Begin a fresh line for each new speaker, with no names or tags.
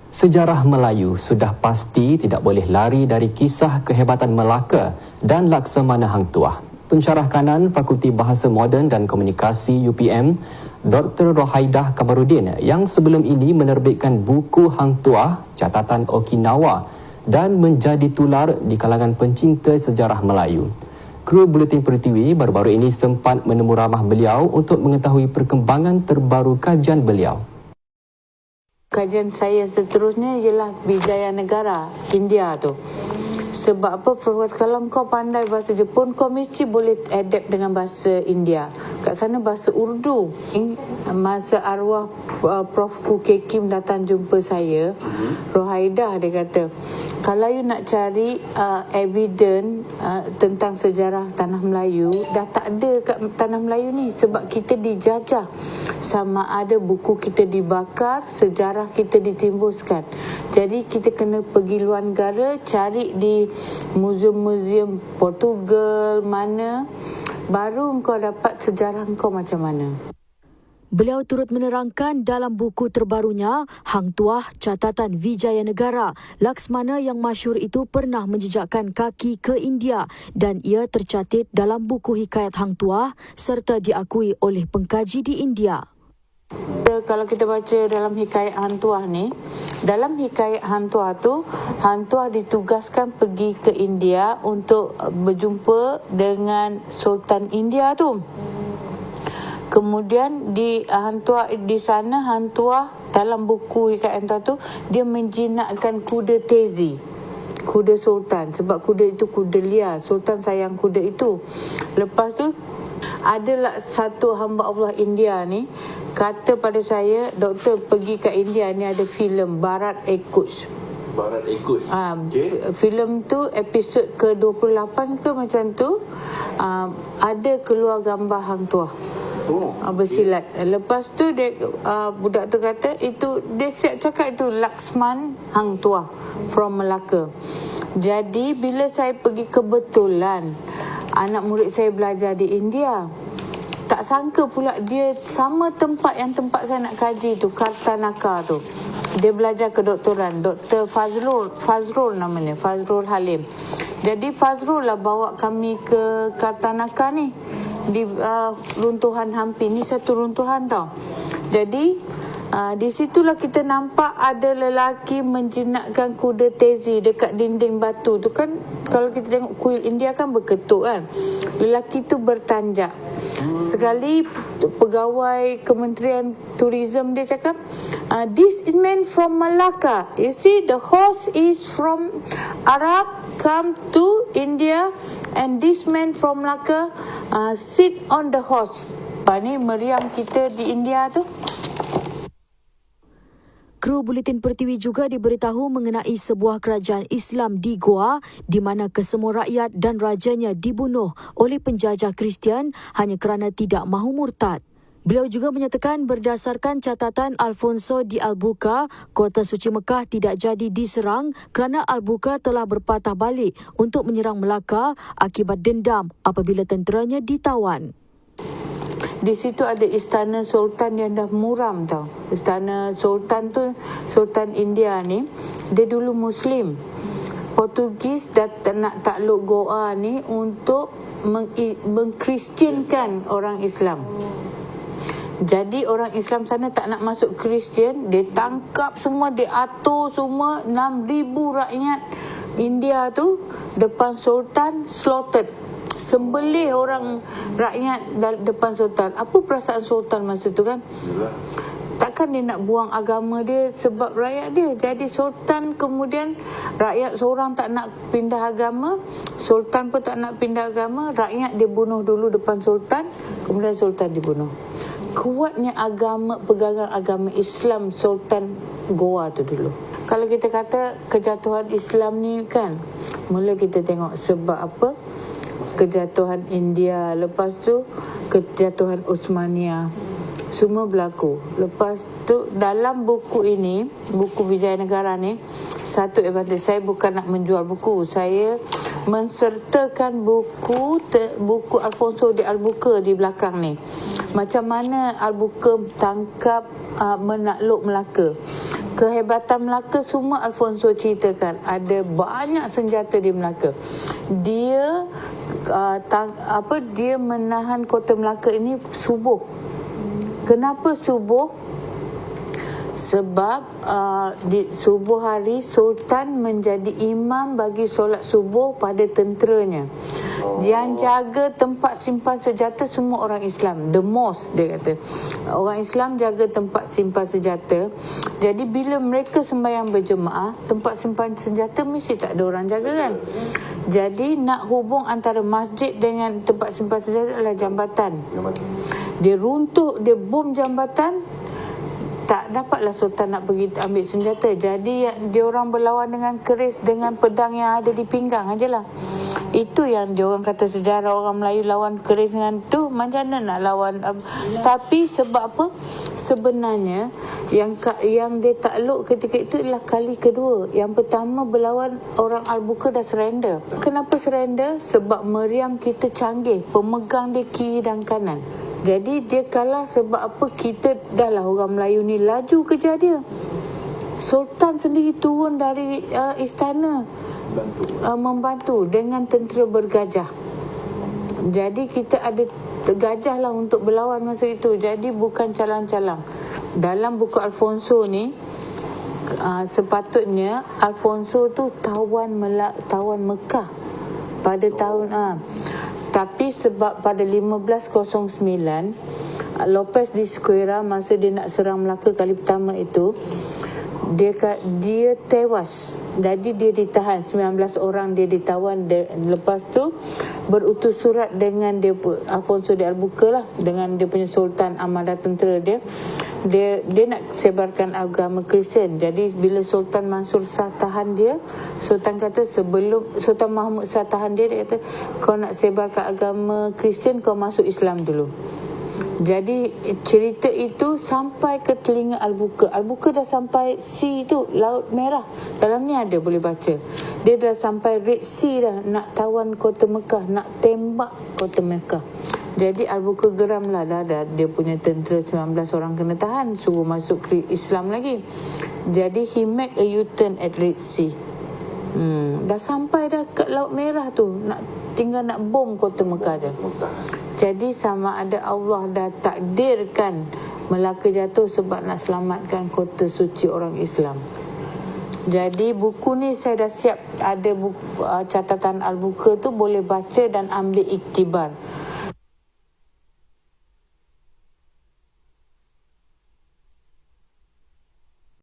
Sejarah Melayu sudah pasti tidak boleh lari dari kisah kehebatan Melaka dan Laksamana Hang Tuah. Pensyarah kanan Fakulti Bahasa Moden dan Komunikasi UPM, Dr. Rohaidah Kamarudin yang sebelum ini menerbitkan buku Hang Tuah, Catatan Okinawa dan menjadi tular di kalangan pencinta sejarah Melayu. Kru Buletin Pertiwi baru-baru ini sempat menemu ramah beliau untuk mengetahui perkembangan terbaru kajian beliau.
Kajian saya seterusnya ialah Wijaya Negara India tu. Sebab apa? Kalau kau pandai bahasa Jepun, kau mesti boleh adapt dengan bahasa India. Kat sana bahasa Urdu. Masa arwah Prof. K. Kim datang jumpa saya, Rohaidah dia kata, kalau you nak cari evidence tentang sejarah Tanah Melayu, dah tak ada kat Tanah Melayu ni. Sebab kita dijajah. Sama ada buku kita dibakar, sejarah kita ditimbuskan. Jadi kita kena pergi luar negara, cari di muzium-muzium Portugal mana, baru kau dapat sejarah kau macam mana.
Beliau turut menerangkan dalam buku terbarunya, Hang Tuah, Catatan Wijaya Negara, Laksamana yang masyhur itu pernah menjejakkan kaki ke India dan ia tercatat dalam buku hikayat Hang Tuah serta diakui oleh pengkaji di India.
Kalau kita baca dalam hikayat Hang Tuah ni, dalam hikayat Hang Tuah tu, Hang Tuah ditugaskan pergi ke India untuk berjumpa dengan Sultan India tu. Kemudian di Hang Tuah, di sana Hang Tuah dalam buku hikayat Hang Tuah tu, dia menjinakkan kuda Tezi, kuda Sultan, sebab kuda itu kuda liar. Sultan sayang kuda itu. Lepas tu adalah satu hamba Allah India ni kata pada saya, doktor pergi ke India ni ada filem Barat Ekush.
Barat Ekush.
Okay. Filem tu episod ke-28 ke macam tu, ada keluar gambar Hang Tuah. Bersilat. Lepas tu dia, budak tu kata itu, dia siap cakap itu Laksman Hang Tuah from Melaka. Jadi bila saya pergi, kebetulan anak murid saya belajar di India, tak sangka pula dia sama tempat yang tempat saya nak kaji tu, Kartanaka tu. Dia belajar kedoktoran, Dr. Fazrul namanya, Fazrul Halim. Jadi Fazrul lah bawa kami ke Kartanaka ni, di runtuhan Hampi ni, satu runtuhan tau. Jadi di situlah kita nampak ada lelaki menjinakkan kuda Tezi dekat dinding batu tu kan. Kalau kita tengok kuil India kan berketuk kan, lelaki tu bertanjak. Sekali pegawai Kementerian Tourism dia cakap, this is man from Malacca. You see, the horse is from Arab, come to India, and this man from Malacca sit on the horse. Ni meriam kita di India tu.
Kru Buletin Pertiwi juga diberitahu mengenai sebuah kerajaan Islam di Goa di mana kesemua rakyat dan rajanya dibunuh oleh penjajah Kristian hanya kerana tidak mahu murtad. Beliau juga menyatakan berdasarkan catatan Alfonso di Albuquerque, kota suci Mekah tidak jadi diserang kerana Albuquerque telah berpatah balik untuk menyerang Melaka akibat dendam apabila tenteranya ditawan.
Di situ ada istana Sultan yang dah muram tau. Istana Sultan tu, Sultan India ni, dia dulu Muslim. Portugis dah nak takluk Goa ni untuk mengkristiankan orang Islam. Jadi orang Islam sana tak nak masuk Kristian, dia tangkap semua, dia atur semua 6,000 rakyat India tu depan Sultan, slaughtered. Sembelih orang rakyat depan Sultan. Apa perasaan Sultan masa tu kan? Takkan dia nak buang agama dia sebab rakyat dia. Jadi Sultan kemudian, rakyat seorang tak nak pindah agama, Sultan pun tak nak pindah agama, rakyat dia bunuh dulu depan Sultan, kemudian Sultan dibunuh. Kuatnya agama, pegangan agama Islam Sultan Goa tu dulu. Kalau kita kata kejatuhan Islam ni kan, mula kita tengok sebab apa? Kejatuhan India, lepas tu kejatuhan Uthmaniyah, semua berlaku. Lepas tu dalam buku ini, buku Wijaya Negara ni, satu advantage, saya bukan nak menjual buku, saya mensertakan buku Alfonso di Albuquerque di belakang ni. Macam mana Albuquerque tangkap menakluk Melaka. Kehebatan Melaka semua Alfonso ceritakan. Ada banyak senjata di Melaka. Dia dia menahan kota Melaka ini subuh. Kenapa subuh? Sebab di subuh hari Sultan menjadi imam bagi solat subuh pada tenteranya. Yang jaga tempat simpan senjata semua orang Islam. The mosque, dia kata. Orang Islam jaga tempat simpan senjata. Jadi bila mereka sembahyang berjemaah, tempat simpan senjata mesti tak ada orang jaga kan. Jadi nak hubung antara masjid dengan tempat simpan senjata adalah jambatan. Dia runtuh, dia bom jambatan. Tak dapatlah Sultan nak pergi ambil senjata. Jadi dia orang berlawan dengan keris, dengan pedang yang ada di pinggang ajalah. Itu yang dia orang kata sejarah orang Melayu lawan keris dengan tu, macam mana nak lawan. Tapi sebab apa? Sebenarnya yang dia takluk ketika itu adalah kali kedua. Yang pertama berlawan orang Al-Buka dah surrender. Kenapa surrender? Sebab meriam kita canggih, pemegang dia kiri dan kanan. Jadi dia kalah sebab apa? Kita dah lah orang Melayu ni laju kejar dia. Sultan sendiri turun dari istana membantu dengan tentera bergajah. Jadi kita ada gajah lah untuk berlawan masa itu. Jadi bukan calang-calang. Dalam buku Alfonso ni sepatutnya Alfonso tu tawan Mekah pada tahun tapi sebab pada 1509 Lopez de Esquerra masa dia nak serang Melaka kali pertama itu, dia tewas. Jadi dia ditahan, 19 orang dia ditawan. Lepas tu berutus surat dengan dia Alfonso de Albuquerque lah, dengan dia punya Sultan Armada tentera dia nak sebarkan agama Kristian. Jadi bila Sultan Mansur Shah tahan dia, Sultan kata sebelum Sultan Mahmud Shah tahan dia kata, kau nak sebarkan agama Kristian, kau masuk Islam dulu. Jadi cerita itu sampai ke telinga Albuquerque. Albuquerque dah sampai sea tu, Laut Merah. Dalam ni ada, boleh baca. Dia dah sampai Red Sea dah, nak tawan kota Mekah, nak tembak kota Mekah. Jadi Albuquerque geram lah, dah dia punya tentera 19 orang kena tahan, suruh masuk Islam lagi. Jadi he make a U-turn at Red Sea. Dah sampai dah ke Laut Merah tu, tinggal nak bom kota Mekah je. Jadi sama ada Allah dah takdirkan Melaka jatuh sebab nak selamatkan kota suci orang Islam. Jadi buku ni saya dah siap, ada buku, catatan Al-Buka tu, boleh baca dan ambil iktibar.